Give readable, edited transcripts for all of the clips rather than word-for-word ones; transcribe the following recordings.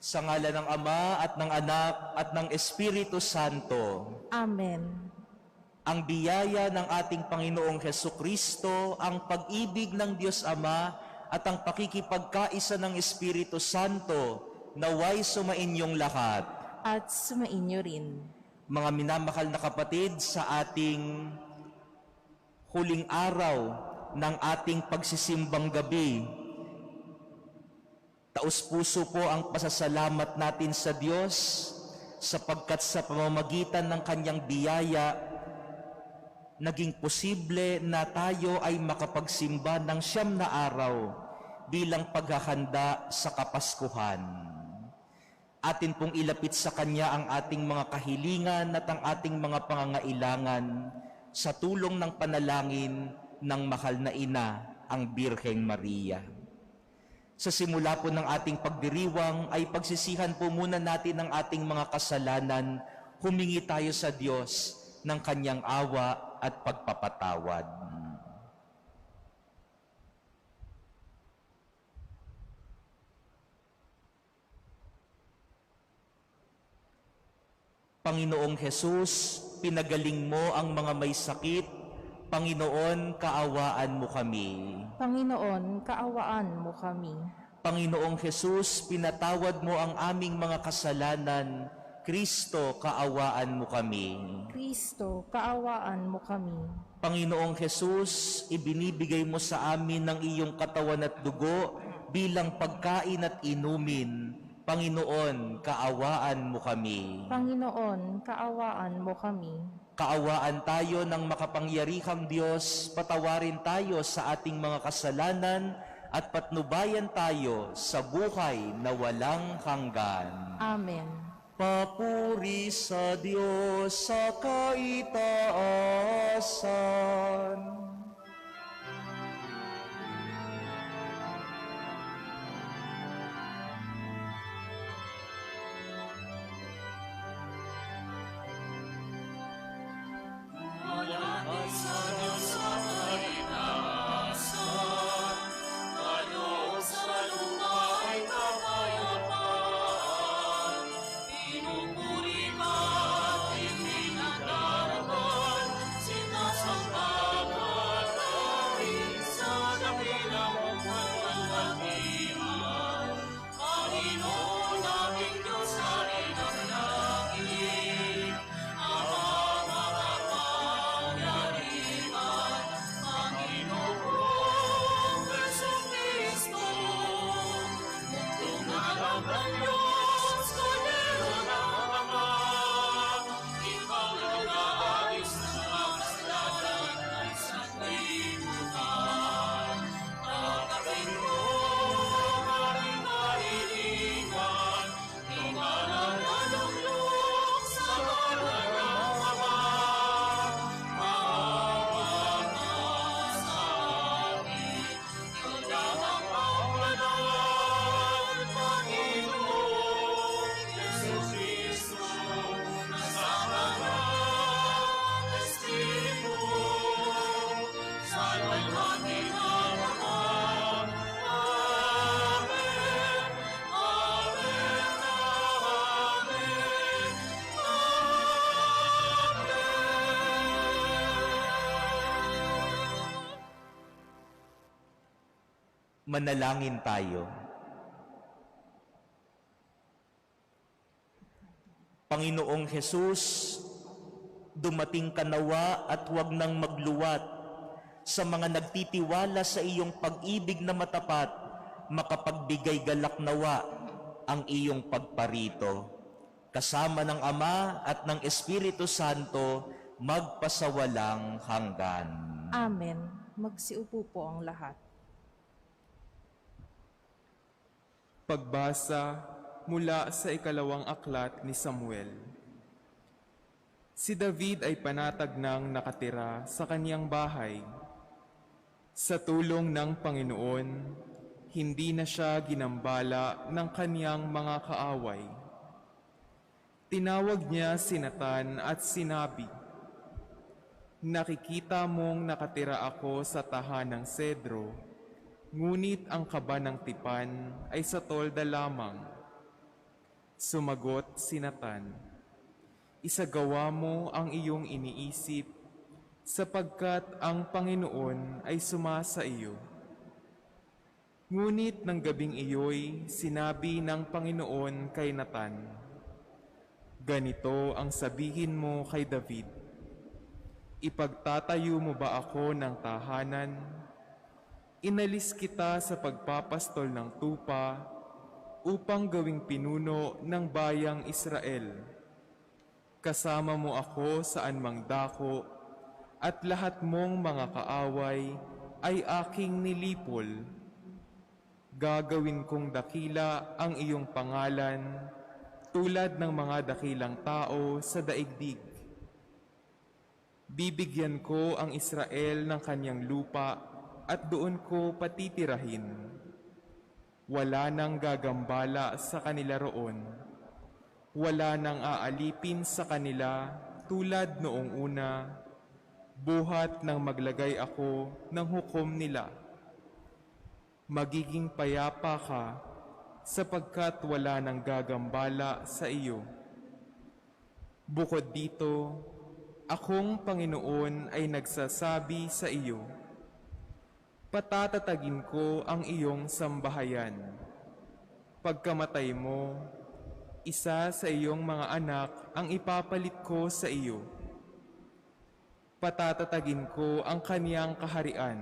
Sa ngalan ng Ama at ng Anak at ng Espiritu Santo. Amen. Ang biyaya ng ating Panginoong Hesukristo, ang pag-ibig ng Diyos Ama at ang pakikipagkaisa ng Espiritu Santo naway sumainyong lahat. At sumainyo rin. Mga minamahal na kapatid, sa ating huling araw ng ating pagsisimbang gabi, taus-puso po ang pasasalamat natin sa Diyos sapagkat sa pamamagitan ng Kanyang biyaya, naging posible na tayo ay makapagsimba ng 9 na araw bilang paghahanda sa Kapaskuhan. Atin pong ilapit sa Kanya ang ating mga kahilingan at ang ating mga pangangailangan sa tulong ng panalangin ng mahal na ina, ang Birheng Maria. Sa simula po ng ating pagdiriwang ay pagsisihan po muna natin ang ating mga kasalanan, humingi tayo sa Diyos ng Kanyang awa at pagpapatawad. Panginoong Hesus, pinagaling mo ang mga may sakit. Panginoon, kaawaan mo kami. Panginoon, kaawaan mo kami. Panginoong Hesus, pinatawad mo ang aming mga kasalanan. Kristo, kaawaan mo kami. Kristo, kaawaan mo kami. Panginoong Hesus, ibinibigay mo sa amin ng iyong katawan at dugo bilang pagkain at inumin. Panginoon, kaawaan mo kami. Panginoon, kaawaan mo kami. Kaawaan tayo ng makapangyarihang Diyos, patawarin tayo sa ating mga kasalanan at patnubayan tayo sa buhay na walang hanggan. Amen. Papuri sa Diyos sa kaitaasan. Manalangin tayo. Panginoong Hesus, dumating ka nawa at huwag nang magluwat sa mga nagtitiwala sa iyong pag-ibig na matapat, makapagbigay galak nawa ang iyong pagparito. Kasama ng Ama at ng Espiritu Santo, magpasawalang hanggan. Amen. Magsiupo po ang lahat. Pagbasa mula sa ikalawang aklat ni Samuel. Si David ay panatag nang nakatira sa kanyang bahay. Sa tulong ng Panginoon, hindi na siya ginambala ng kanyang mga kaaway. Tinawag niya si Nathan at sinabi, "Nakikita mong nakatira ako sa tahanang sedro, ngunit ang kaba ng tipan ay sa tolda lamang. Sumagot si Natan, "Isagawa mo ang iyong iniisip, sapagkat ang Panginoon ay sumasa iyo." Ngunit ng gabing iyo'y sinabi ng Panginoon kay Natan, "Ganito ang sabihin mo kay David, ipagtatayo mo ba ako ng tahanan? Inalis kita sa pagpapastol ng tupa upang gawing pinuno ng bayang Israel. Kasama mo ako saan mang dako, at lahat mong mga kaaway ay aking nilipol. Gagawin kong dakila ang iyong pangalan, tulad ng mga dakilang tao sa daigdig. Bibigyan ko ang Israel ng kanyang lupa at doon ko patitirahin. Wala nang gagambala sa kanila roon. Wala nang aalipin sa kanila tulad noong una, buhat nang maglagay ako ng hukom nila. Magiging payapa ka sapagkat wala nang gagambala sa iyo. Bukod dito, akong Panginoon ay nagsasabi sa iyo, patatatagin ko ang iyong sambahayan. Pagkamatay mo, isa sa iyong mga anak ang ipapalit ko sa iyo. Patatatagin ko ang kaniyang kaharian.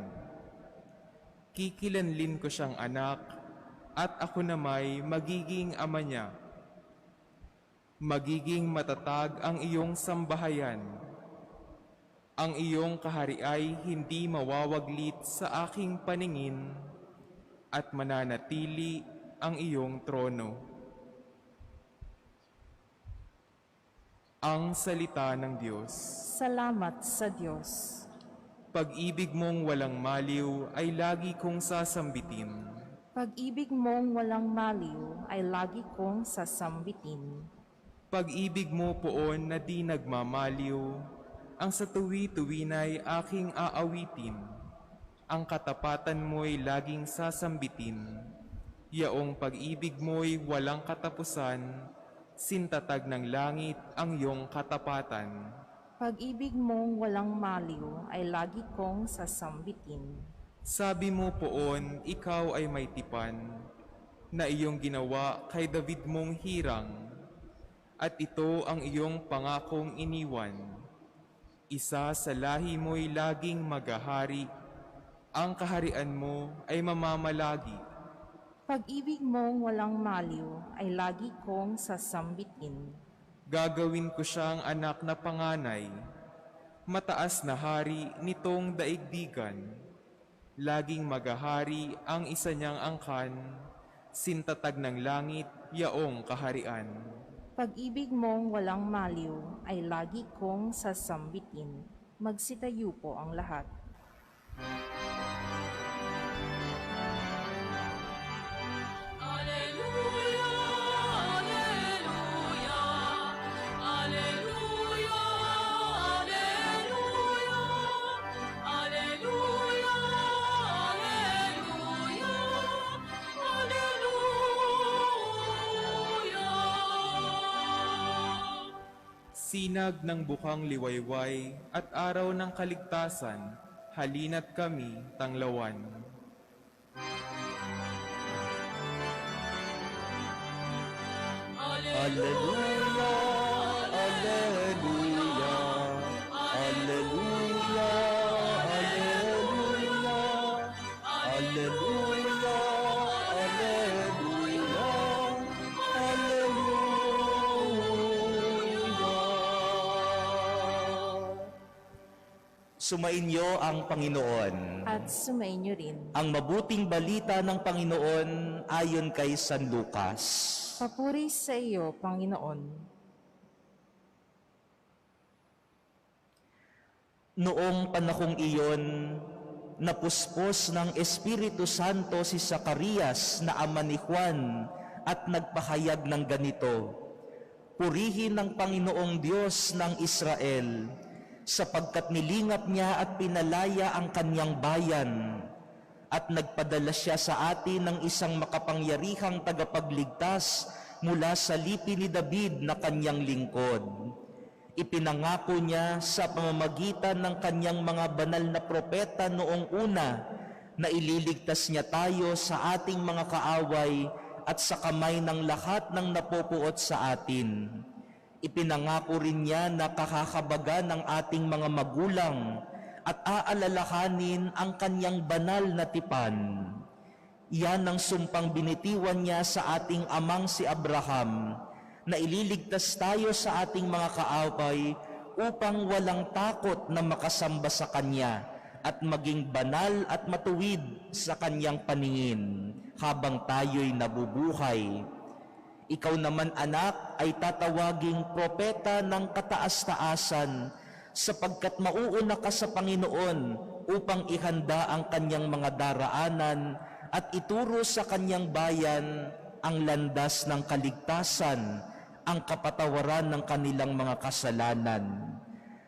Kikilanlin ko siyang anak, at ako namay magiging ama niya. Magiging matatag ang iyong sambahayan. Ang iyong kahari ay hindi mawawaglit sa aking paningin, at mananatili ang iyong trono. Ang salita ng Diyos. Salamat sa Diyos. Pag-ibig mong walang maliw ay lagi kong sasambitin. Pag-ibig mong walang maliw ay lagi kong sasambitin. Pag-ibig mo poon na di nagmamaliw, ang sa tuwi-tuwina'y aking aawitin. Ang katapatan mo'y laging sasambitin. Yaong pag-ibig mo'y walang katapusan, sintatag ng langit ang iyong katapatan. Pag-ibig mong walang maliw ay lagi kong sasambitin. Sabi mo poon, ikaw ay may tipan, na iyong ginawa kay David mong hirang, at ito ang iyong pangakong iniwan. Isa sa lahi mo'y laging maghahari, ang kaharian mo ay mamamalagi. Pag-ibig mong walang maliw ay lagi kong sasambitin. Gagawin ko siyang anak na panganay, mataas na hari nitong daigdigan. Laging maghahari ang isa niyang angkan, sintatag ng langit yaong kaharian. Pag-ibig mong walang maliw ay lagi kong sasambitin. Magsitayo po ang lahat. Sinag ng bukang liwayway at araw ng kaligtasan, halina't kami tanglawan. Alleluia, alleluia, alleluia, alleluia, alleluia, alleluia, alleluia. Sumainyo ang Panginoon. At sumainyo rin. Ang mabuting balita ng Panginoon ayon kay San Lucas. Papuri sa iyo, Panginoon. Noong panahong iyon, napuspos ng Espiritu Santo si Zacarias na ama ni Juan at nagpahayag ng ganito, "Purihin ng Panginoong Diyos ng Israel, sapagkat nilingap niya at pinalaya ang kanyang bayan, at nagpadala siya sa atin ng isang makapangyarihang tagapagligtas mula sa lipi ni David na kanyang lingkod. Ipinangako niya sa pamamagitan ng kanyang mga banal na propeta noong una na ililigtas niya tayo sa ating mga kaaway at sa kamay ng lahat ng napupuot sa atin. Ipinangako rin niya na kakakabaga ng ating mga magulang at aalalahanin ang kanyang banal na tipan. Iyan ang sumpang binitiwan niya sa ating amang si Abraham, na ililigtas tayo sa ating mga kaaway upang walang takot na makasamba sa Kanya at maging banal at matuwid sa Kanyang paningin habang tayo'y nabubuhay. Ikaw naman, anak, ay tatawaging propeta ng kataas-taasan sapagkat mauuna ka sa Panginoon upang ihanda ang Kanyang mga daraanan at ituro sa Kanyang bayan ang landas ng kaligtasan, ang kapatawaran ng kanilang mga kasalanan.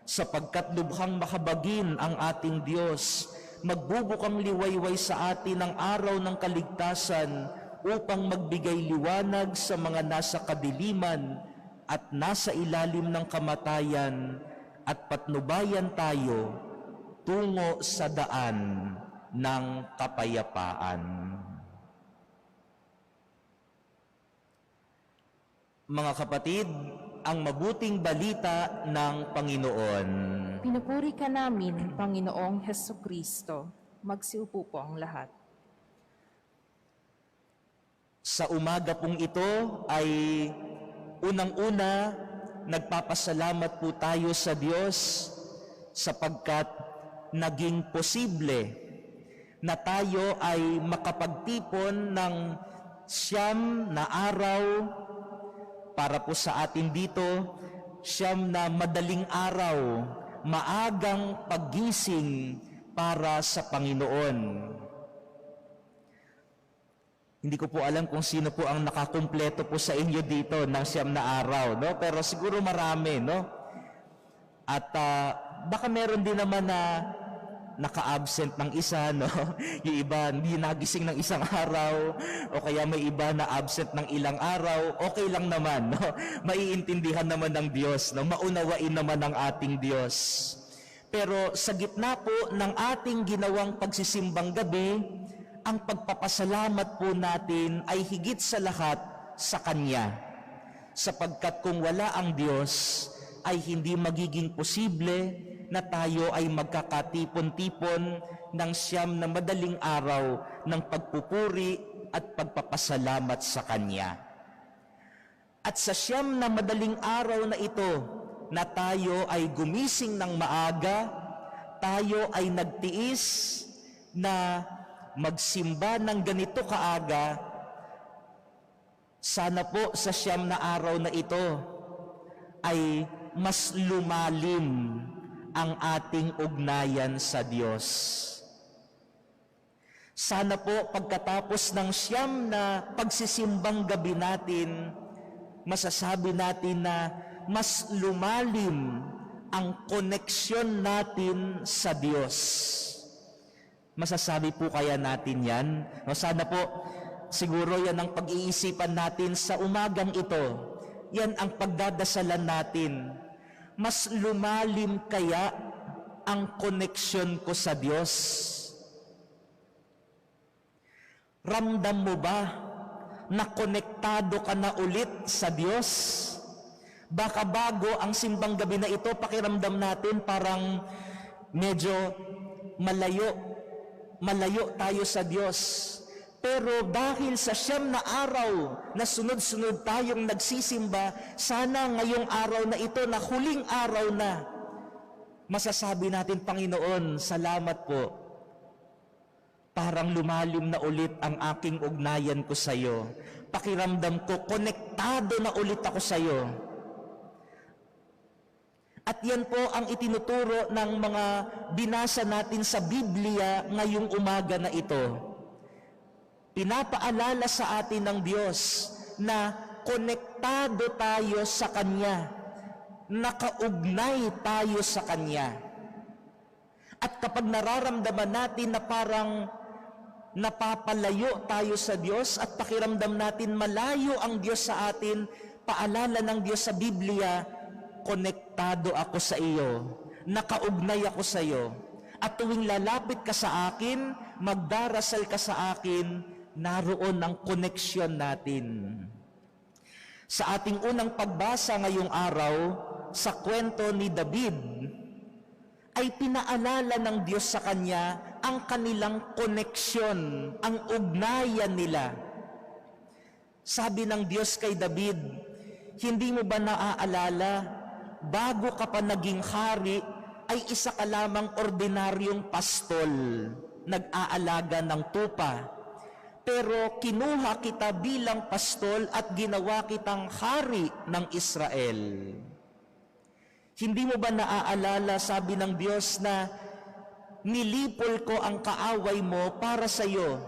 Sapagkat lubhang makabagin ang ating Diyos, magbubukang liwayway sa atin ang araw ng kaligtasan upang magbigay liwanag sa mga nasa kadiliman at nasa ilalim ng kamatayan at patnubayan tayo tungo sa daan ng kapayapaan. Mga kapatid, ang mabuting balita ng Panginoon. Pinupuri ka namin, Panginoong Hesukristo. Magsiupo po ang lahat. Sa umaga pong ito ay unang-una nagpapasalamat po tayo sa Diyos sapagkat naging posible na tayo ay makapagtipon ng 9 na araw para po sa atin dito, 9 na madaling araw, maagang paggising para sa Panginoon. Hindi ko po alam kung sino po ang nakakumpleto po sa inyo dito ng 9 na araw, no? Pero siguro marami, no? At baka meron din naman na naka-absent ng isa, no? Yung iba hindi nagising ng isang araw, o kaya may iba na absent ng ilang araw, okay lang naman, no? Maiintindihan naman ng Diyos, no? Maunawain naman ng ating Diyos. Pero sa gitna po ng ating ginawang pagsisimbang gabi, ang pagpapasalamat po natin ay higit sa lahat sa Kanya. Sapagkat kung wala ang Diyos, ay hindi magiging posible na tayo ay magkakatipon-tipon ng 9 na madaling araw ng pagpupuri at pagpapasalamat sa Kanya. At sa 9 na madaling araw na ito, na tayo ay gumising ng maaga, tayo ay nagtiis na magsimba ng ganito kaaga, sana po sa 9 na araw na ito ay mas lumalim ang ating ugnayan sa Diyos. Sana po pagkatapos ng 9 na pagsisimbang gabi natin, masasabi natin na mas lumalim ang koneksyon natin sa Diyos. Masasabi po kaya natin yan? Sana po, siguro yan ang pag-iisipan natin sa umagang ito. Yan ang pagdadasalan natin. Mas lumalim kaya ang koneksyon ko sa Diyos? Ramdam mo ba na konektado ka na ulit sa Diyos? Baka bago ang simbang gabi na ito, pakiramdam natin parang medyo malayo tayo sa Diyos. Pero dahil sa 9 na araw na sunod-sunod tayong nagsisimba, sana ngayong araw na ito na huling araw na, masasabi natin, Panginoon, salamat po. Parang lumalim na ulit ang aking ugnayan ko sa iyo. Pakiramdam ko, konektado na ulit ako sa iyo. At yan po ang itinuturo ng mga binasa natin sa Biblia ngayong umaga na ito. Pinapaalala sa atin ng Diyos na konektado tayo sa Kanya, nakaugnay tayo sa Kanya. At kapag nararamdaman natin na parang napapalayo tayo sa Diyos at pakiramdam natin malayo ang Diyos sa atin, paalala ng Diyos sa Biblia, konektado ako sa iyo, nakaugnay ako sa iyo. At tuwing lalapit ka sa akin, magdarasal ka sa akin, naroon ang koneksyon natin. Sa ating unang pagbasa ngayong araw, sa kwento ni David, ay pinaalala ng Diyos sa kanya ang kanilang koneksyon, ang ugnayan nila. Sabi ng Diyos kay David, hindi mo ba naaalala, bago ka pa naging hari, ay isa ka lamang ordinaryong pastol, nag-aalaga ng tupa. Pero kinuha kita bilang pastol at ginawa kitang hari ng Israel. Hindi mo ba naaalala, sabi ng Diyos, na nilipol ko ang kaaway mo para sa iyo?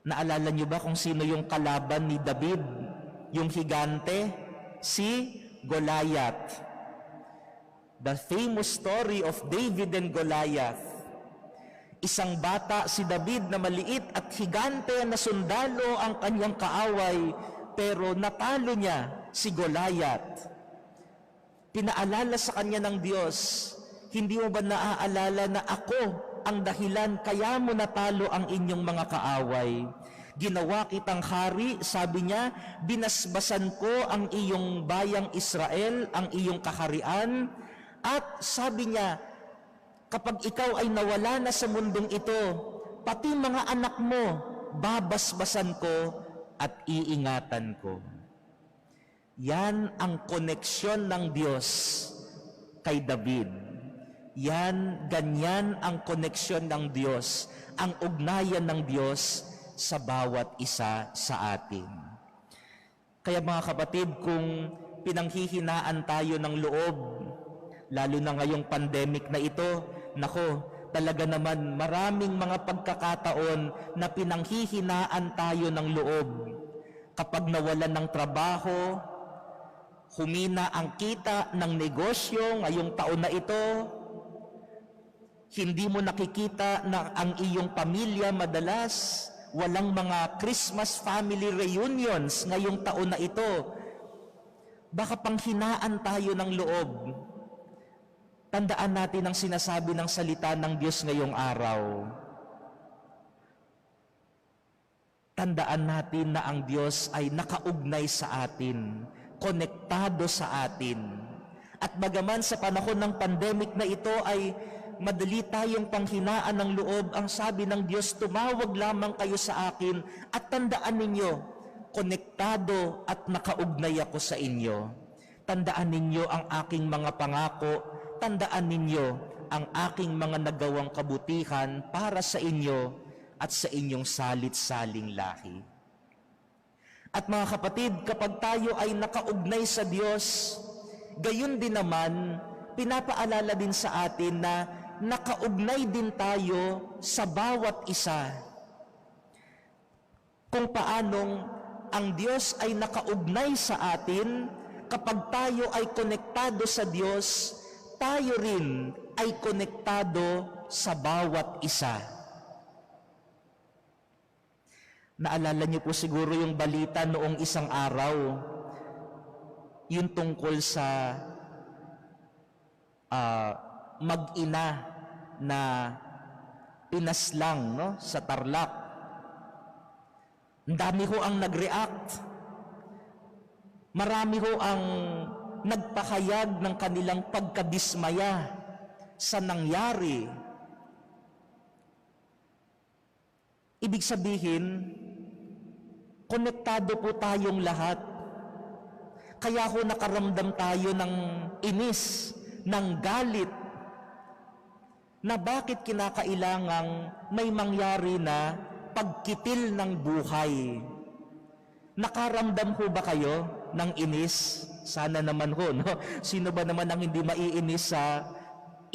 Naalala niyo ba kung sino yung kalaban ni David? Yung higante? Si Goliath. The famous story of David and Goliath. Isang bata si David na maliit at higante na sundalo ang kanyang kaaway, pero natalo niya si Goliath. Pinaalala sa kanya ng Diyos, hindi mo ba naaalala na ako ang dahilan kaya mo natalo ang inyong mga kaaway? Ginawa kitang hari, sabi niya, binasbasan ko ang iyong bayang Israel, ang iyong kaharian. At sabi niya, kapag ikaw ay nawala na sa mundong ito, pati mga anak mo, babasbasan ko at iingatan ko. Yan ang koneksyon ng Diyos kay David. Ganyan ang koneksyon ng Diyos, ang ugnayan ng Diyos sa bawat isa sa atin. Kaya mga kapatid, kung pinanghihinaan tayo ng loob, lalo na ngayong pandemic na ito, nako, talaga naman maraming mga pagkakataon na pinanghihinaan tayo ng loob. Kapag nawalan ng trabaho, humina ang kita ng negosyo ngayong taon na ito, hindi mo nakikita na ang iyong pamilya madalas, walang mga Christmas family reunions ngayong taon na ito, baka panghinaan tayo ng loob. Tandaan natin ang sinasabi ng salita ng Diyos ngayong araw. Tandaan natin na ang Diyos ay nakaugnay sa atin, konektado sa atin. At bagaman sa panahon ng pandemic na ito ay madali tayong panghinaan ng loob, ang sabi ng Diyos, tumawag lamang kayo sa akin at tandaan ninyo, konektado at nakaugnay ako sa inyo. Tandaan ninyo ang aking mga pangako, tandaan ninyo ang aking mga nagawang kabutihan para sa inyo at sa inyong salit-saling lahi. At mga kapatid, kapag tayo ay nakaugnay sa Diyos, gayon din naman, pinapaalala din sa atin na nakaugnay din tayo sa bawat isa. Kung paanong ang Diyos ay nakaugnay sa atin, kapag tayo ay konektado sa Diyos, tayo rin ay konektado sa bawat isa. Naalala niyo po siguro yung balita noong isang araw, yung tungkol sa mag-ina na pinaslang, no, sa Tarlac. Ang dami ho ang nag-react. Marami ho ang nagpahayag ng kanilang pagkadismaya sa nangyari. Ibig sabihin, konektado po tayong lahat. Kaya ho nakaramdam tayo ng inis, ng galit, na bakit kinakailangang may mangyari na pagkitil ng buhay. Nakaramdam ho ba kayo ng inis? Sana naman ho, no? Sino ba naman ang hindi maiinis sa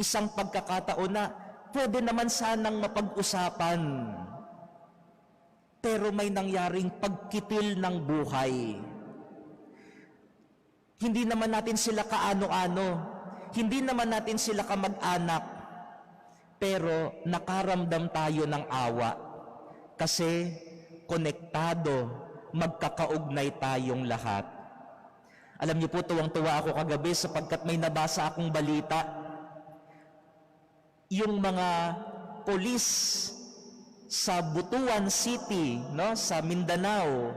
isang pagkakataon na pwede naman sanang mapag-usapan, pero may nangyaring pagkitil ng buhay. Hindi naman natin sila kaano-ano, hindi naman natin sila kamag-anak, pero nakaramdam tayo ng awa kasi konektado, magkakaugnay tayong lahat. Alam niyo po, tuwang-tuwa ako kagabi sapagkat may nabasa akong balita. Yung mga polis sa Butuan City, no, sa Mindanao,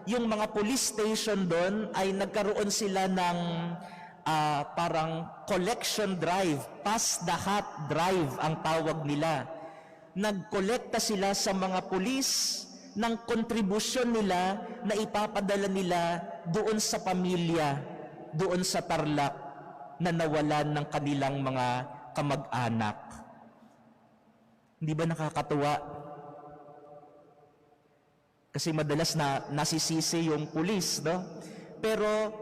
yung mga police station doon ay nagkaroon sila ng parang collection drive, pass the hat drive ang tawag nila. Nagkolekta sila sa mga pulis ng kontribusyon nila na ipapadala nila doon sa pamilya, doon sa Tarlac na nawalan ng kanilang mga kamag-anak. Hindi ba nakakatuwa? Kasi madalas nasisisi yung pulis, no? Pero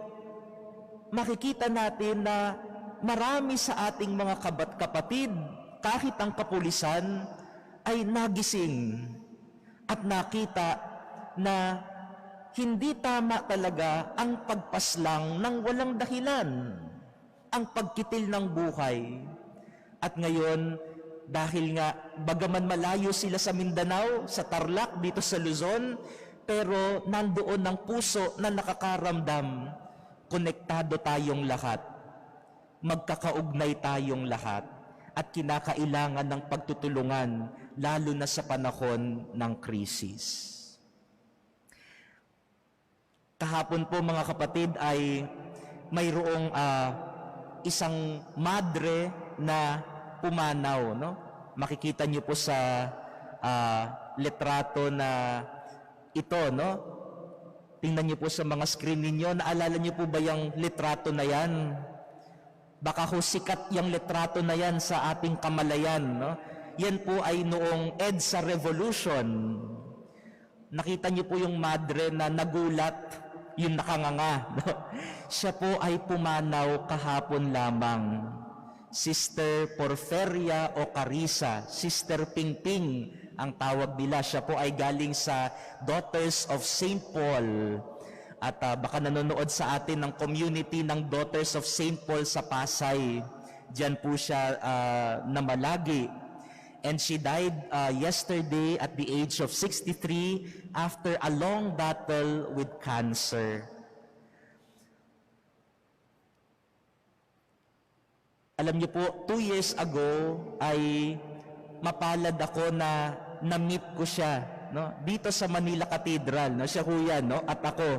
makikita natin na marami sa ating mga kapatid, kahit ang kapulisan, ay nagising at nakita na hindi tama talaga ang pagpaslang ng walang dahilan, ang pagkitil ng buhay. At ngayon, dahil nga bagaman malayo sila sa Mindanao, sa Tarlac, dito sa Luzon, pero nandoon ang puso na nakakaramdam, konektado tayong lahat, magkakaugnay tayong lahat, at kinakailangan ng pagtutulungan, lalo na sa panahon ng krisis. Kahapon po mga kapatid ay mayroong isang madre na pumanaw, no? Makikita niyo po sa litrato na ito, no? Tingnan niyo po sa mga screen ninyo. Naalala niyo po ba yung litrato na yan? Baka ho sikat yung litrato na yan sa ating kamalayan, no? Yan po ay noong EDSA Revolution. Nakita niyo po yung madre na nagulat, yung nakanganga, no? Siya po ay pumanaw kahapon lamang. Sister Porferia o Carissa, Sister Pingping ang tawag nila. Siya po ay galing sa Daughters of St. Paul. At baka nanonood sa atin ng community ng Daughters of St. Paul sa Pasay. Diyan po siya namalagi. And she died yesterday at the age of 63 after a long battle with cancer. Alam niyo po, 2 years ago ay mapalad ako na na-meet ko siya, no? Dito sa Manila Cathedral, no? Siya ho yan, no? At ako,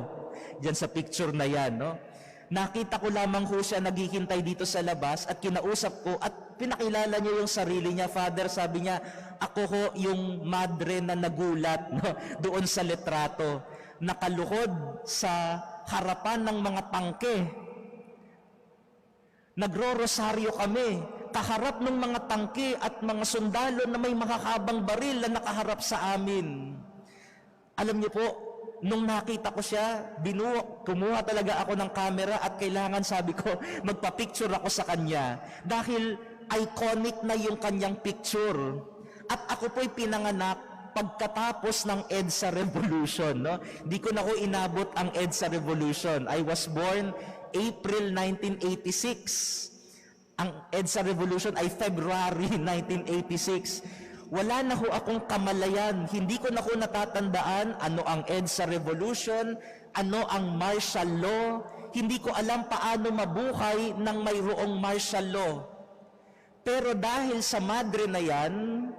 diyan sa picture na yan, no? Nakita ko lamang ho siya naghihintay dito sa labas at kinausap ko at pinakilala niya yung sarili niya. Father, sabi niya, ako ho yung madre na nagulat, no? Doon sa litrato, nakaluhod sa harapan ng mga tangke. Nagro-rosaryo kami, kaharap ng mga tangke at mga sundalo na may makakabang baril na nakaharap sa amin. Alam niyo po, nung nakita ko siya, kumuha talaga ako ng camera at kailangan, sabi ko, magpa-picture ako sa kanya. Dahil iconic na yung kanyang picture. At ako po'y pinanganak pagkatapos ng EDSA Revolution. No? Di ko na ko inabot ang EDSA Revolution. I was born April 1986. Ang EDSA Revolution ay February 1986. Wala na ho akong kamalayan. Hindi ko na ho natatandaan ano ang EDSA Revolution, ano ang martial law. Hindi ko alam paano mabuhay ng mayroong martial law. Pero dahil sa madre na yan,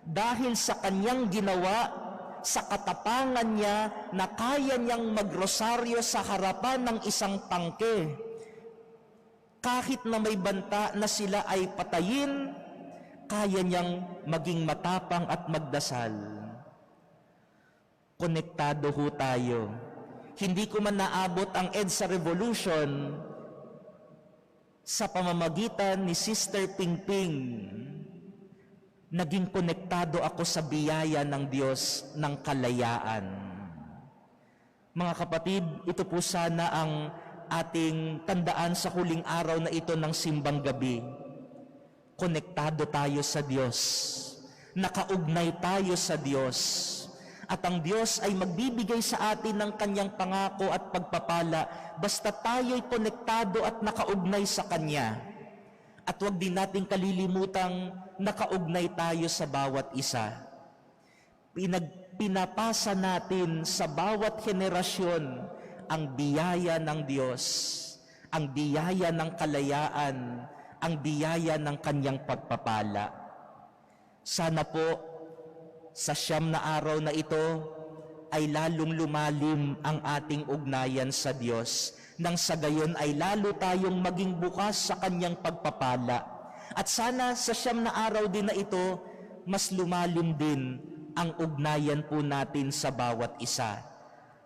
dahil sa kanyang ginawa, sa katapangan niya na kaya niyang magrosaryo sa harapan ng isang tangke, kahit na may banta na sila ay patayin, kaya niyang maging matapang at magdasal. Konektado ho tayo. Hindi ko man naabot ang EDSA Revolution sa pamamagitan ni Sister Pingping. Naging konektado ako sa biyaya ng Diyos ng kalayaan. Mga kapatid, ito po sana ang ating tandaan sa huling araw na ito ng simbang gabi. Konektado tayo sa Diyos. Nakaugnay tayo sa Diyos. At ang Diyos ay magbibigay sa atin ng kanyang pangako at pagpapala basta tayo'y konektado at nakaugnay sa Kanya. At huwag din natin kalilimutang nakaugnay tayo sa bawat isa. Pinapasa natin sa bawat henerasyon ang biyaya ng Diyos, ang biyaya ng kalayaan, ang biyaya ng kanyang pagpapala. Sana po sa 9 na araw na ito ay lalong lumalim ang ating ugnayan sa Diyos, nang sa gayon ay lalo tayong maging bukas sa kanyang pagpapala. At sana sa 9 na araw din na ito, mas lumalim din ang ugnayan po natin sa bawat isa.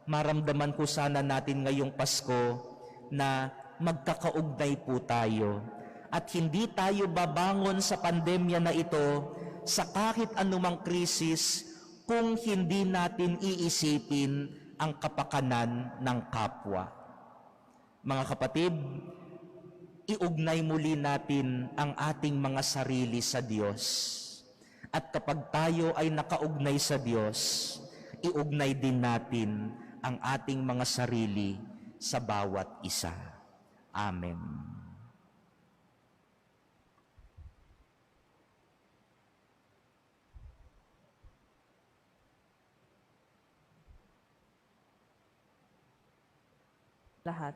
Maramdaman ko sana natin ngayong Pasko na magkakaugnay po tayo. At hindi tayo babangon sa pandemya na ito sa kahit anumang krisis kung hindi natin iisipin ang kapakanan ng kapwa. Mga kapatid, iugnay muli natin ang ating mga sarili sa Diyos. At kapag tayo ay nakaugnay sa Diyos, iugnay din natin ang ating mga sarili sa bawat isa. Amen. Lahat.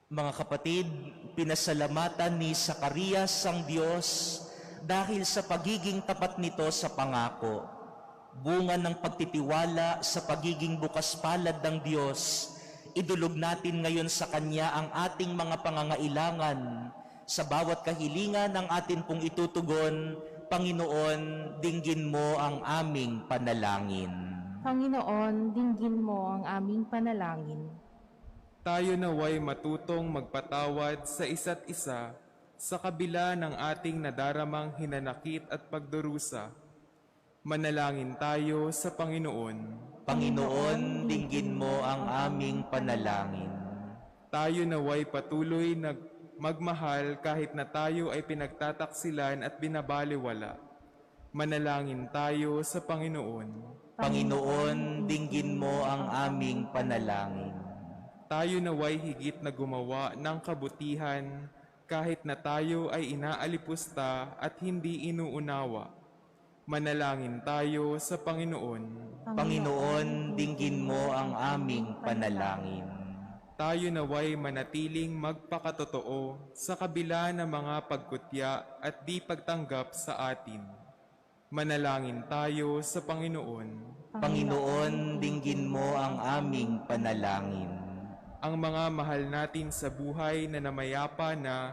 Mga kapatid, pinasalamatan ni Zacarias ang Diyos dahil sa pagiging tapat nito sa pangako. Bunga ng pagtitiwala sa pagiging bukas palad ng Diyos, idulog natin ngayon sa Kanya ang ating mga pangangailangan. Sa bawat kahilingan ng atin pong itutugon, Panginoon, dinggin mo ang aming panalangin. Panginoon, dinggin mo ang aming panalangin. Tayo naway matutong magpatawad sa isa't isa sa kabila ng ating nadaramang hinanakit at pagdurusa. Manalangin tayo sa Panginoon. Panginoon, dinggin mo ang aming panalangin. Tayo naway patuloy magmahal kahit na tayo ay pinagtataksilan at binabaliwala. Manalangin tayo sa Panginoon. Panginoon, dinggin mo ang aming panalangin. Tayo naway higit na gumawa ng kabutihan kahit na tayo ay inaalipusta at hindi inuunawa. Manalangin tayo sa Panginoon. Panginoon, dinggin mo ang aming panalangin. Tayo naway manatiling magpakatotoo sa kabila ng mga pagkutya at di pagtanggap sa atin. Manalangin tayo sa Panginoon. Panginoon, dinggin mo ang aming panalangin. Ang mga mahal natin sa buhay na namayapa na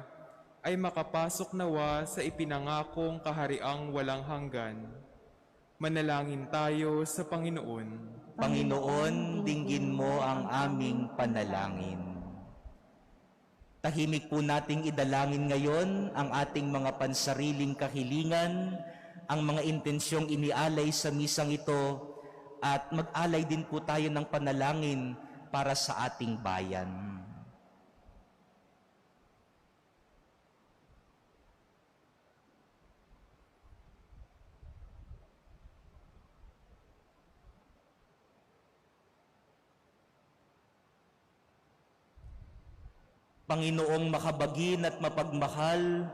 ay makapasok nawa sa ipinangakong kahariang walang hanggan. Manalangin tayo sa Panginoon. Panginoon, dinggin mo ang aming panalangin. Tahimik po nating idalangin ngayon ang ating mga pansariling kahilingan, ang mga intensyong inialay sa misang ito, at mag-alay din po tayo ng panalangin para sa ating bayan. Panginoong makabagin at mapagmahal,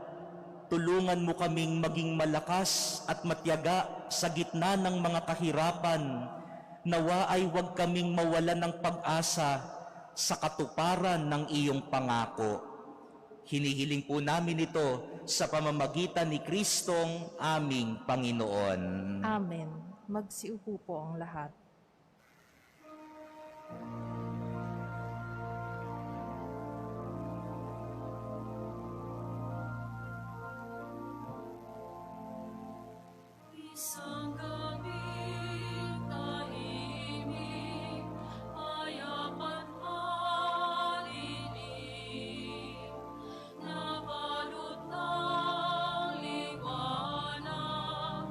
tulungan mo kaming maging malakas at matyaga sa gitna ng mga kahirapan. Nawa ay huwag kaming mawalan ng pag-asa sa katuparan ng iyong pangako. Hinihiling po namin ito sa pamamagitan ni Kristong aming Panginoon. Amen. Magsiupo po ang lahat. Isang gabing tahimik, payap at malilim, nabalot ng liwanag,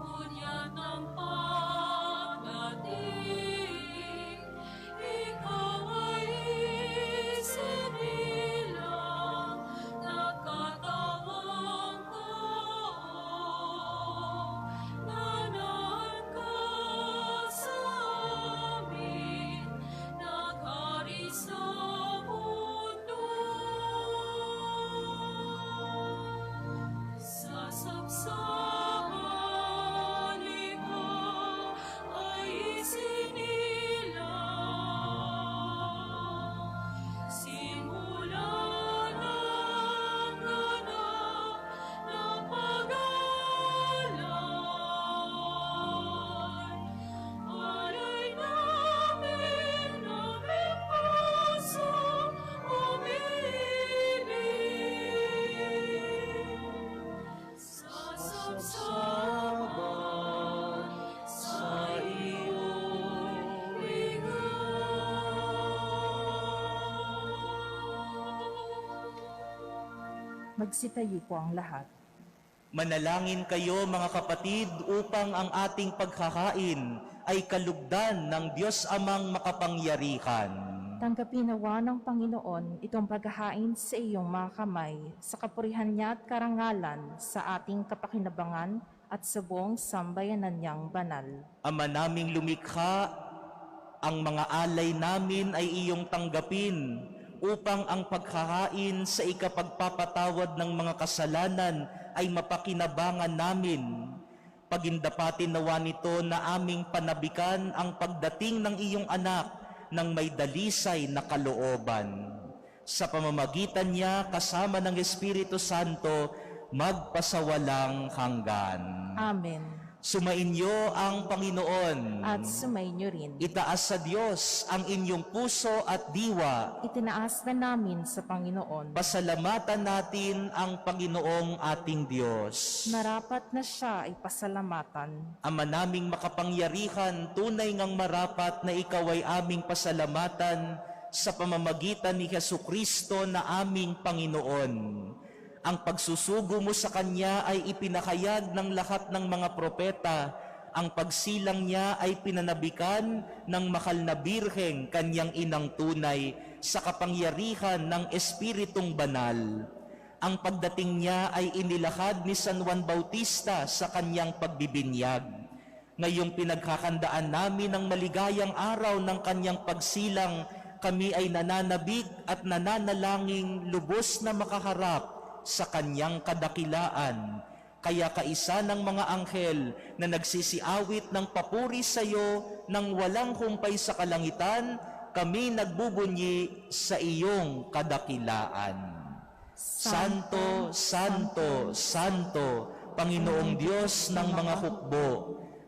unyat ng pagdating. Magsitayo po ang lahat. Manalangin kayo mga kapatid upang ang ating pagkakain ay kalugdan ng Diyos Amang makapangyarihan. Tanggapin nawa ng Panginoon itong paghahain sa iyong mga kamay, sa kapurihan niya at karangalan, sa ating kapakinabangan at sa buong sambayanan niyang banal. Ama naming lumikha, ang mga alay namin ay iyong tanggapin upang ang paghahain sa ikapagpapatawad ng mga kasalanan ay mapakinabangan namin. Pagindapatin nawa nito na aming panabikan ang pagdating ng iyong anak ng may dalisay na kalooban. Sa pamamagitan niya kasama ng Espiritu Santo, magpasawalang hanggan. Amen. Sumainyo ang Panginoon. At sumainyo rin. Itaas sa Diyos ang inyong puso at diwa. Itinaas na namin sa Panginoon. Pasalamatan natin ang Panginoong ating Diyos. Marapat na siya ay pasalamatan. Ama naming makapangyarihan, tunay ngang marapat na ikaw ay aming pasalamatan sa pamamagitan ni Jesucristo na aming Panginoon. Ang pagsusugo mo sa Kanya ay ipinakayag ng lahat ng mga propeta. Ang pagsilang niya ay pinanabikan ng mahal na Birheng, Kanyang inang tunay, sa kapangyarihan ng Espiritong Banal. Ang pagdating niya ay inilahad ni San Juan Bautista sa kanyang pagbibinyag. Ngayong pinagkakandaan namin ng maligayang araw ng kanyang pagsilang, kami ay nananabik at nananalangin lubos na makaharap sa kanyang kadakilaan. Kaya kaisa ng mga anghel na nagsisiawit ng papuri sa iyo nang walang humpay sa kalangitan, kami nagbubunyi sa iyong kadakilaan. Santo, Santo, Santo, Panginoong Diyos ng mga hukbo,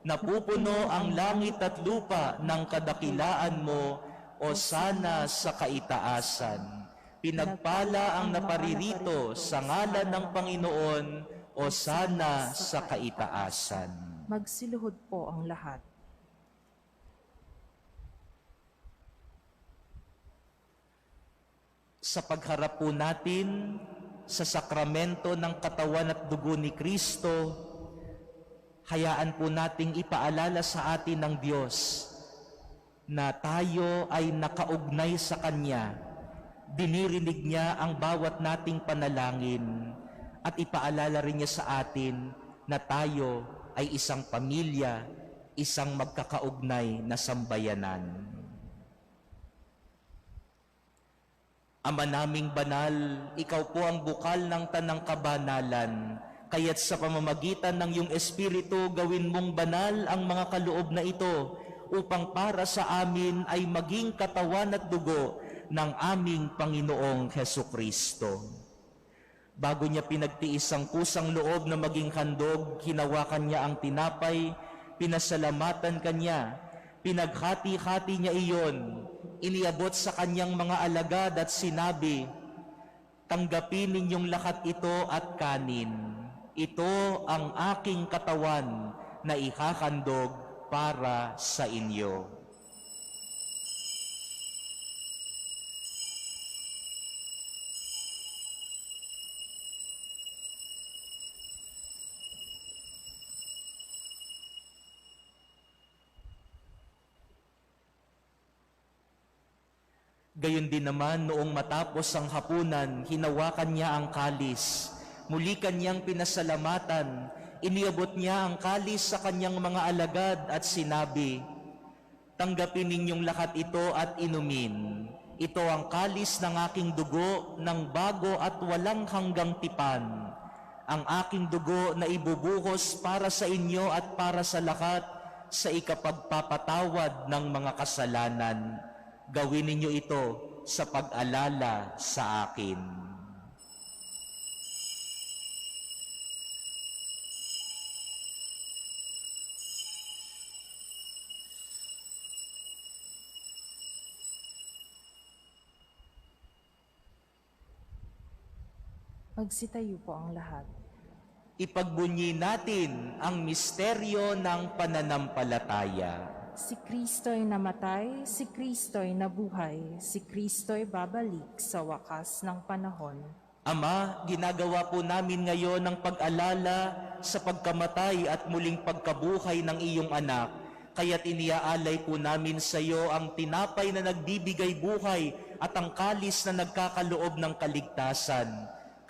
napupuno ang langit at lupa ng kadakilaan mo, o sana sa kaitaasan. Pinagpala ang naparirito sa ngalan ng Panginoon, o sana sa kaitaasan. Magsiluhod po ang lahat. Sa pagharap po natin sa sakramento ng katawan at dugo ni Kristo, hayaan po nating ipaalala sa atin ng Diyos na tayo ay nakaugnay sa Kanya. Dinirinig niya ang bawat nating panalangin at ipaalala rin niya sa atin na tayo ay isang pamilya, isang magkakaugnay na sambayanan. Ama naming banal, ikaw po ang bukal ng tanang kabanalan, kaya't sa pamamagitan ng iyong Espiritu, gawin mong banal ang mga kaloob na ito, upang para sa amin ay maging katawan at dugo ng aming Panginoong Hesukristo. Bago niya pinagtiis ang kusang loob na maging handog, hinawakan niya ang tinapay, pinasalamatan kanya, pinaghati-hati niya iyon, iniabot sa kanyang mga alagad at sinabi, "Tanggapin ninyong lahat ito at kanin. Ito ang aking katawan na ihahandog para sa inyo." Gayon din naman noong matapos ang hapunan, hinawakan niya ang kalis. Muli kanyang pinasalamatan, iniabot niya ang kalis sa kanyang mga alagad at sinabi, "Tanggapin ninyong lahat ito at inumin. Ito ang kalis ng aking dugo ng bago at walang hanggang tipan. Ang aking dugo na ibubuhos para sa inyo at para sa lahat sa ikapagpapatawad ng mga kasalanan. Gawin ninyo ito sa pag-alala sa akin." Magsitayo po ang lahat. Ipagbunyi natin ang misteryo ng pananampalataya. Si Kristo'y namatay, si Kristo'y nabuhay, si Kristo'y babalik sa wakas ng panahon. Ama, ginagawa po namin ngayon ang pag-alala sa pagkamatay at muling pagkabuhay ng iyong anak. Kaya't iniaalay po namin sa iyo ang tinapay na nagbibigay buhay at ang kalis na nagkakaloob ng kaligtasan.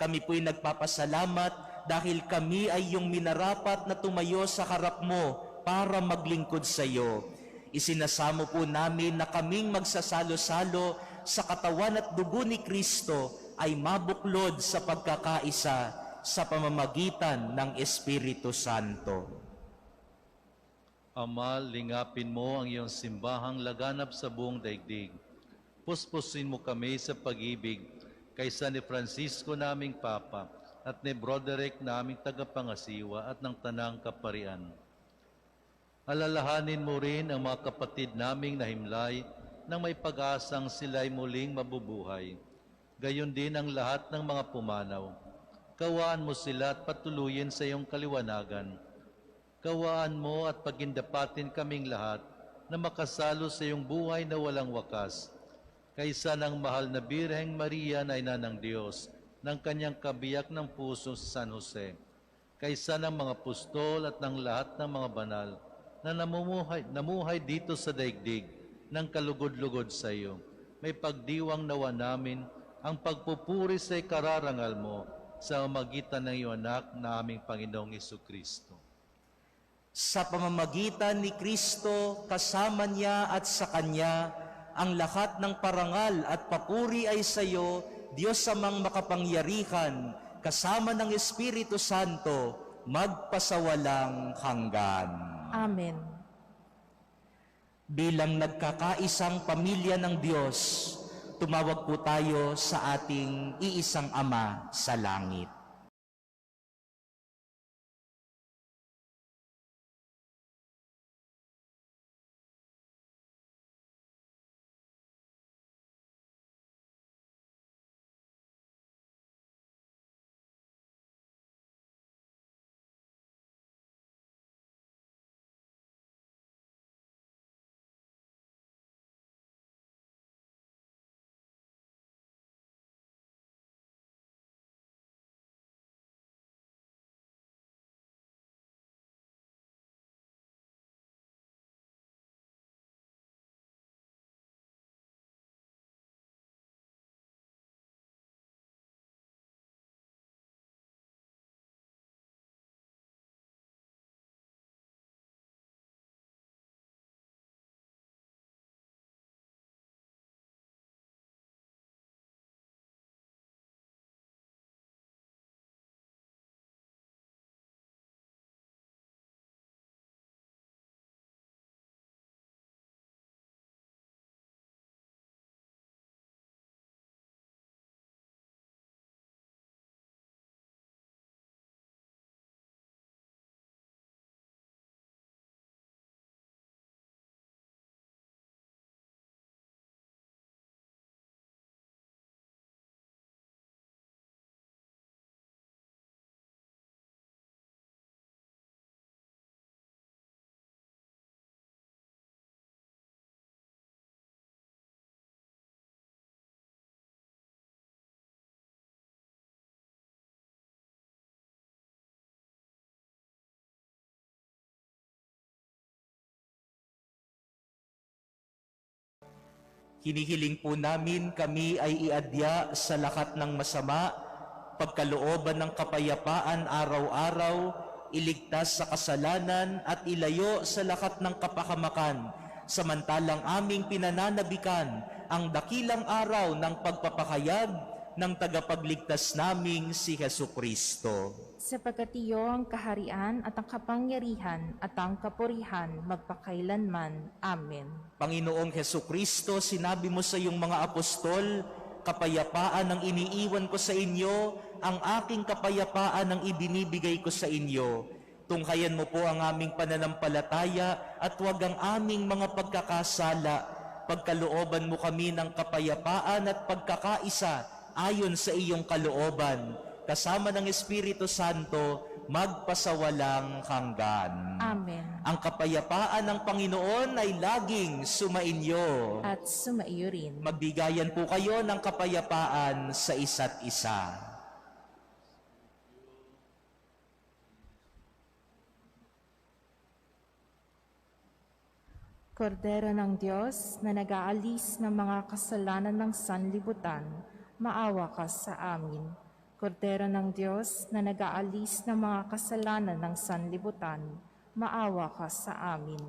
Kami po'y nagpapasalamat dahil kami ay iyong minarapat na tumayo sa harap mo para maglingkod sa iyo. Isinasamo po namin na kaming magsasalo-salo sa katawan at dugo ni Kristo ay mabuklod sa pagkakaisa sa pamamagitan ng Espiritu Santo. Ama, lingapin mo ang iyong simbahang laganap sa buong daigdig. Puspusin mo kami sa pag-ibig kaysa ni Francisco naming Papa at ni Broderick naming tagapangasiwa at ng Tanang Kaparian. Alalahanin mo rin ang mga kapatid naming nahimlay nang may pag-asang sila'y muling mabubuhay. Gayon din ang lahat ng mga pumanaw. Kawaan mo sila at patuluyin sa iyong kaliwanagan. Kawaan mo at pagindapatin kaming lahat na makasalo sa iyong buhay na walang wakas. Kaysa ng mahal na Birheng Maria na ina ng Diyos, ng kanyang kabiyak ng puso sa San Jose. Kaysa ng mga apostol at ng lahat ng mga banal na namuhay dito sa daigdig ng kalugod-lugod sa iyo. May pagdiwang nawa namin ang pagpupuri sa ikararangal mo sa magitan ng iyong anak na aming Panginoong Jesucristo. Sa pamamagitan ni Kristo, kasama niya at sa Kanya, ang lahat ng parangal at papuri ay sa iyo, Diyos amang makapangyarihan, kasama ng Espiritu Santo, magpasawalang hanggan. Amen. Bilang nagkakaisang pamilya ng Diyos, tumawag po tayo sa ating iisang Ama sa langit. Hinihiling po namin kami ay iadya sa lahat ng masama, pagkalooban ng kapayapaan araw-araw, iligtas sa kasalanan at ilayo sa lahat ng kapahamakan, samantalang aming pinananabikan ang dakilang araw ng pagpapahayag ng tagapagligtas naming si Jesucristo. Sapagkat iyo ang kaharian at ang kapangyarihan at ang kapurihan magpakailanman. Amen. Panginoong Jesucristo, sinabi mo sa iyong mga apostol, kapayapaan ang iniiwan ko sa inyo, ang aking kapayapaan ang ibinibigay ko sa inyo. Tunghayan mo po ang aming pananampalataya at huwag ang aming mga pagkakasala. Pagkalooban mo kami ng kapayapaan at pagkakaisa ayon sa iyong kalooban, kasama ng Espiritu Santo, magpasawalang hanggan. Amen. Ang kapayapaan ng Panginoon ay laging sumainyo. At sumaiyo rin. Magbigayan po kayo ng kapayapaan sa isa't isa. Kordero ng Diyos na nag-aalis ng mga kasalanan ng sanlibutan, maawa ka sa amin. Kordero ng Diyos na nag-aalis ng mga kasalanan ng sanlibutan, maawa ka sa amin.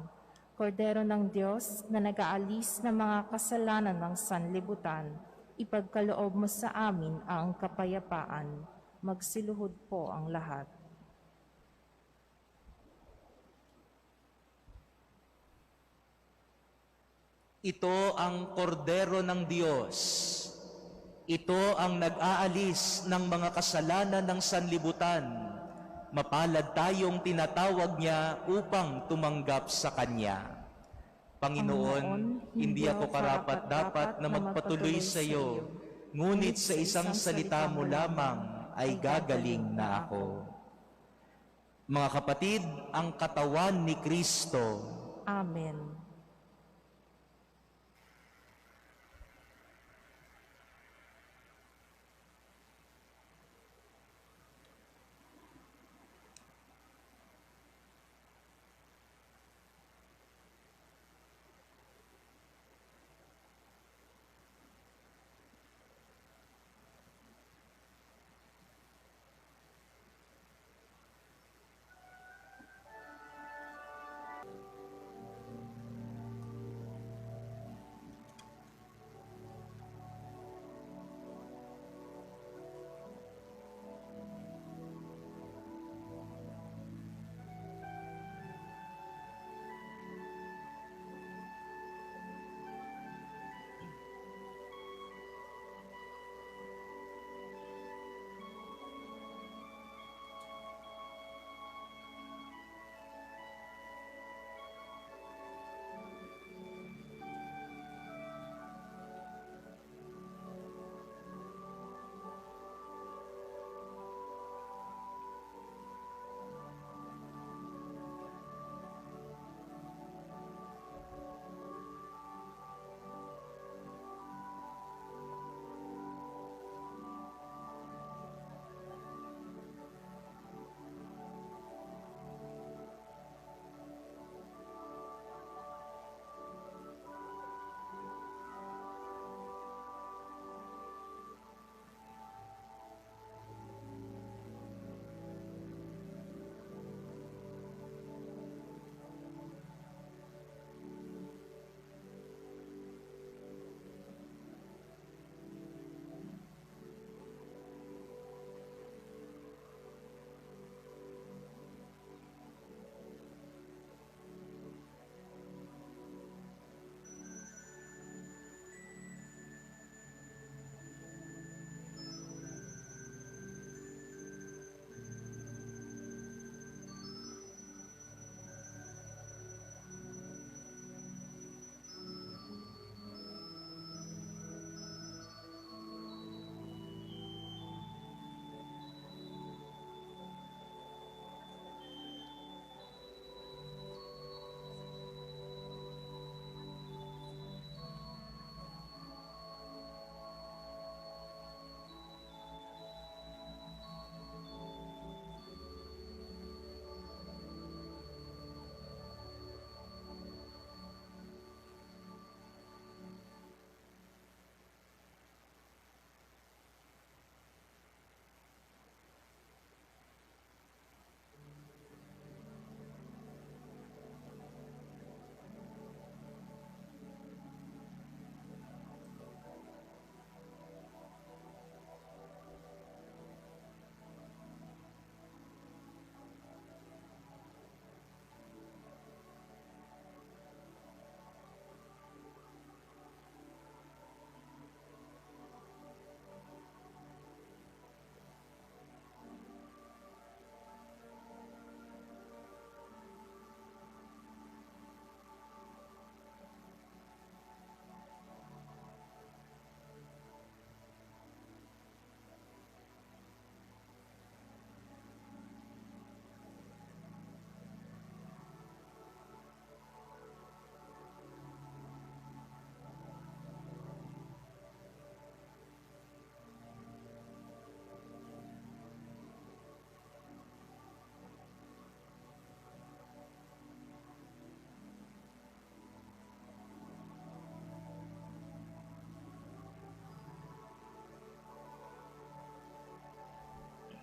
Kordero ng Diyos na nag-aalis ng mga kasalanan ng sanlibutan, ipagkaloob mo sa amin ang kapayapaan. Magsiluhod po ang lahat. Ito ang kordero ng Diyos. Ito ang nag-aalis ng mga kasalanan ng sanlibutan. Mapalad tayong tinatawag niya upang tumanggap sa Kanya. Panginoon, hindi ako karapat-dapat na magpatuloy sa iyo, ngunit sa isang salita mo lamang ay gagaling na ako. Mga kapatid, ang katawan ni Kristo. Amen.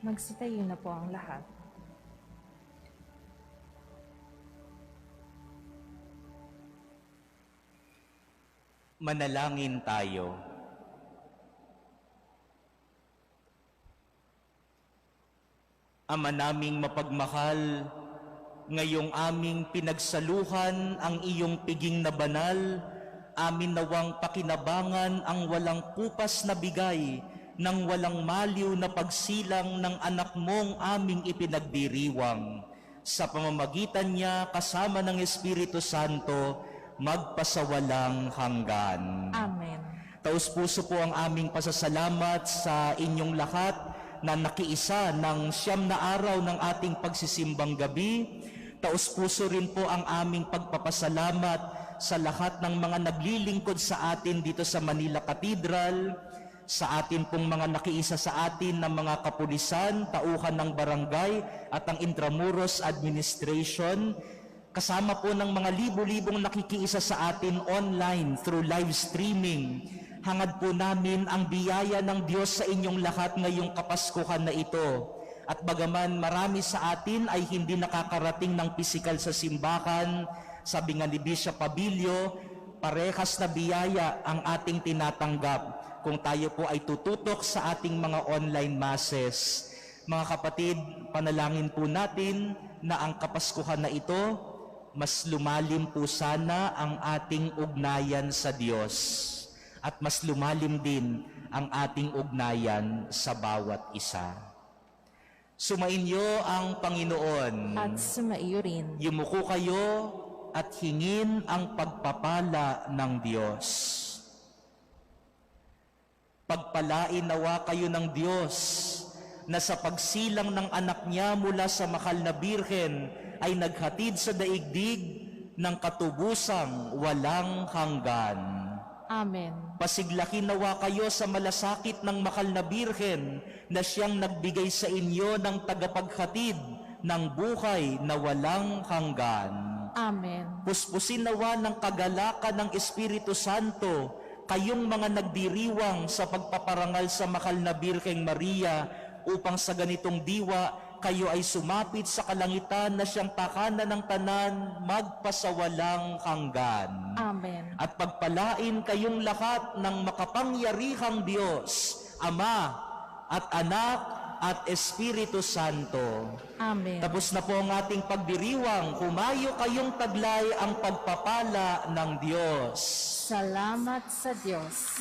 Magsitayo na po ang lahat. Manalangin tayo. Ama naming mapagmahal, ngayong aming pinagsaluhan ang iyong piging na banal, amin nawang pakinabangan ang walang kupas na bigay ng walang maliw na pagsilang ng anak mong aming ipinagdiriwang. Sa pamamagitan niya kasama ng Espiritu Santo, magpasawalang hanggan. Amen. Taus-puso po ang aming pasasalamat sa inyong lahat na nakiisa ng 9 na araw ng ating pagsisimbang gabi. Taus-puso rin po ang aming pagpapasalamat sa lahat ng mga naglilingkod sa atin dito sa Manila Cathedral, sa atin pong mga nakiisa sa atin ng mga kapulisan, tauhan ng barangay at ang Intramuros Administration, kasama po ng mga libo-libong nakikiisa sa atin online through live streaming. Hangad po namin ang biyaya ng Diyos sa inyong lahat ngayong Kapaskuhan na ito. At bagaman marami sa atin ay hindi nakakarating ng pisikal sa simbahan, sabi nga ni Bishop Abilio, parehas na biyaya ang ating tinatanggap kung tayo po ay tututok sa ating mga online masses. Mga kapatid, panalangin po natin na ang Kapaskuhan na ito, mas lumalim po sana ang ating ugnayan sa Diyos. At mas lumalim din ang ating ugnayan sa bawat isa. Sumainyo ang Panginoon. At sumaiyo rin. Yumuko kayo at hingin ang pagpapala ng Diyos. Pagpalain nawa kayo ng Diyos na sa pagsilang ng anak niya mula sa mahal na birhen ay naghatid sa daigdig ng katubusang walang hanggan. Amen. Pasiglakin nawa kayo sa malasakit ng mahal na birhen na siyang nagbigay sa inyo ng tagapaghatid ng buhay na walang hanggan. Amen. Puspusin nawa ng kagalakan ng Espiritu Santo kayong mga nagdiriwang sa pagpaparangal sa mahal na Birheng Maria upang sa ganitong diwa kayo ay sumapit sa kalangitan na siyang tahanan ng tanan magpasawalang hanggan. Amen. At pagpalain kayong lahat ng makapangyarihang Diyos, Ama at Anak at Espiritu Santo. Amen. Tapos na po ang ating pagdiriwang, humayo kayong taglay ang pagpapala ng Diyos. Salamat sa Diyos.